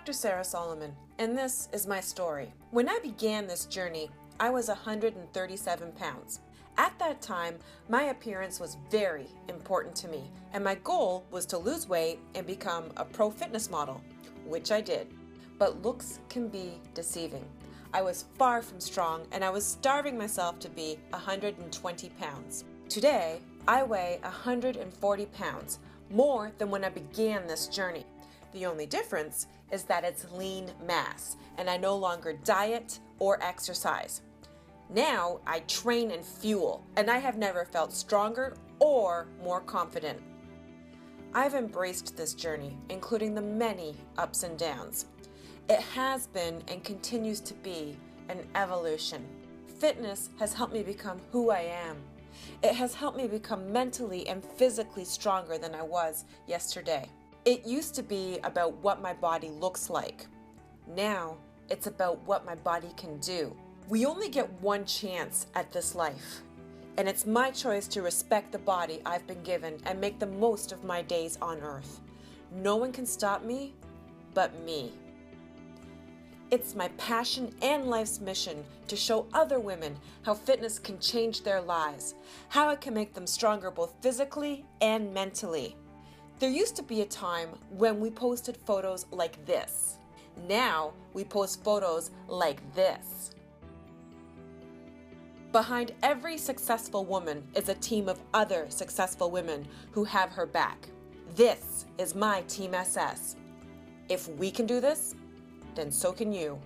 Dr. Sara Solomon, and this is my story. When I began this journey, I was 137 pounds. At that time, my appearance was very important to me, and my goal was to lose weight and become a pro fitness model, which I did. But looks can be deceiving. I was far from strong, and I was starving myself to be 120 pounds. Today, I weigh 140 pounds, more than when I began this journey. The only difference is that it's lean mass, and I no longer diet or exercise. Now I train and fuel, and I have never felt stronger or more confident. I've embraced this journey, including the many ups and downs. It has been and continues to be an evolution. Fitness has helped me become who I am. It has helped me become mentally and physically stronger than I was yesterday. It used to be about what my body looks like. Now, it's about what my body can do. We only get one chance at this life, and it's my choice to respect the body I've been given and make the most of my days on earth. No one can stop me but me. It's my passion and life's mission to show other women how fitness can change their lives, how it can make them stronger both physically and mentally. There used to be a time when we posted photos like this. Now we post photos like this. Behind every successful woman is a team of other successful women who have her back. This is my Team SS. If we can do this, then so can you.